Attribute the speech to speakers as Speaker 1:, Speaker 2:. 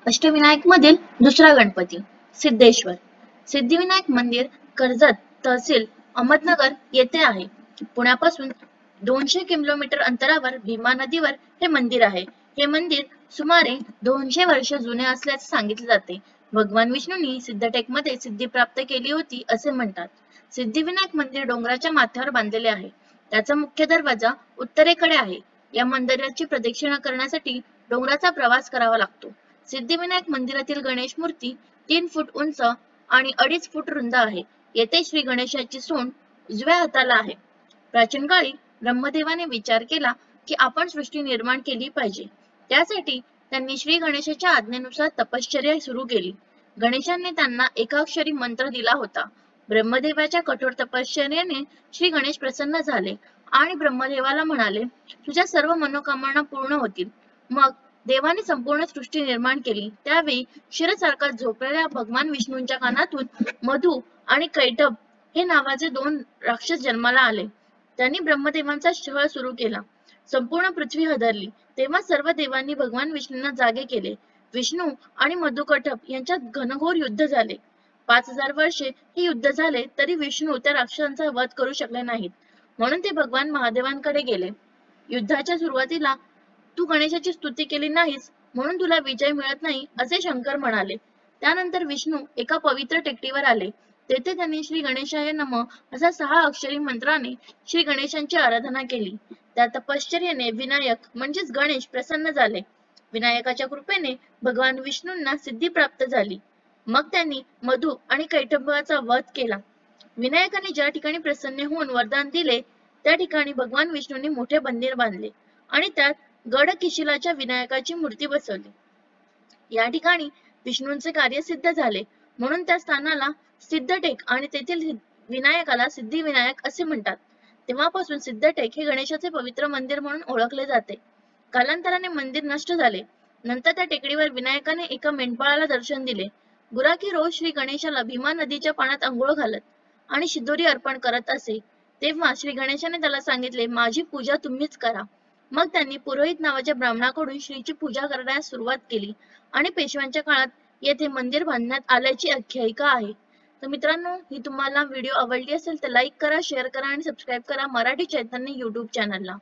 Speaker 1: अष्टविनायक मधील दुसरा गणपती सिद्धेश्वर। सिद्धिविनायक मंदिर कर्जत तहसील अहमदनगर येथे आहे। पुण्यापासून 200 किलोमीटर अंतरावर भीमा नदीवर हे मंदिर आहे। हे मंदिर सुमारे 200 वर्ष जुने असल्याचे सांगितले जाते। भगवान विष्णूंनी सिद्धटेकमध्ये सिद्धी प्राप्त केली होती असे म्हणतात। सिद्धिविनायक मंदिर डोंगराच्या माथ्यावर बांधलेले आहे। त्याचा मुख्य दरवाजा उत्तरेकडे आहे। या मंदिराची प्रदक्षिणा करण्यासाठी डोंगराचा प्रवास करावा लागतो। सिद्धिविनायक मंदिरातील गणेश मूर्ती 3 फूट उंच आणि 2.5 फूट रुंद आहे। येथे श्री गणेशाची सोंड उजव्या हाताला आहे। प्राचीन काळी ब्रह्मदेवाने विचार केला की आपण सृष्टी निर्माण केली पाहिजे। त्यासाठी त्यांनी श्री गणेशाच्या आज्ञेनुसार तपश्चर्या सुरू केली। गणेशाने त्यांना एकाक्षरी मंत्र दिला होता। ब्रह्मदेवाच्या कठोर तपश्चर्येने श्री गणेश प्रसन्न झाले आणि ब्रह्मदेवाला म्हणाले, तुझ्या सर्व मनोकामना पूर्ण होतील। मग देवाने संपूर्ण सृष्टी निर्माण केली। त्यावेळी क्षीरसारखा झोपलेल्या भगवान विष्णूंच्या कानातून मधु आणि कैटभ हे नावाचे 2 राक्षस जन्माला आले। त्यांनी ब्रह्मदेवांचा छळ सुरू केला। संपूर्ण पृथ्वी हादरली। तेव्हा सर्व देवांनी भगवान विष्णूंना जागे केले। विष्णू आणि मधुकैटभ यांच्यात घनघोर युद्ध झाले। 5000 वर्षे हे युद्ध झाले तरी विष्णू त्या राक्षसांचा वध करू शकले नाहीत। म्हणून ते भगवान महादेवांकडे गेले। युद्धाच्या सुरुवातीला तू गणेशाची स्तुती केली नाहीस म्हणून तुला विजय मिळत नाही असे शंकर म्हणाले। त्यानंतर विष्णू एका पवित्र टेकडीवर आले। तेथे त्यांनी श्री गणेशाय नमः असा 6 अक्षरी मंत्राने श्री गणेशांची आराधना केली। त्या तपश्चर्येने विनायक म्हणजेच गणेश प्रसन्न झाले। विनायकाच्या कृपेने भगवान विष्णूंना सिद्धी प्राप्त झाली। मग त्यांनी मधु आणि कैटभाचा वध केला। विनायकाने ज्या ठिकाणी प्रसन्न होऊन वरदान दिले त्या ठिकाणी भगवान विष्णूंनी मोठे मंदिर बांधले आणि त्यात गडकिशिलाच्या विनायकाची मूर्ती बसवली। या ठिकाणी विष्णूंचे कार्य सिद्ध झाले म्हणून त्या स्थानाला सिद्धटेक आणि तेथील विनायकाला सिद्धिविनायक असे म्हणतात। तेव्हापासून सिद्धटेक हे गणेशाचे पवित्र मंदिर म्हणून ओळखले जाते। कालांतराने मंदिर नष्ट झाले। नंतर त्या टेकडीवर विनायकाने एका मेंढपाळाला दर्शन दिले। गुराखी रोज श्री गणेशाला भीमा नदीच्या पाण्यात अंघोळ घालत आणि शिदोरी अर्पण करत असे। तेव्हा श्री गणेशाने त्याला सांगितले, माझी पूजा तुम्हीच करा। मग त्यांनी पुरोहित नावाच्या ब्राह्मणाकडून श्रीची पूजा करण्यास सुरुवात केली आणि पेशव्यांच्या काळात येथे मंदिर बांधण्यात आल्याची आख्यायिका आहे। तर मित्रांनो, ही तुम्हाला व्हिडिओ आवडली असेल तर लाईक करा, शेअर करा आणि सबस्क्राईब करा मराठी चैतन्य YouTube चॅनलला।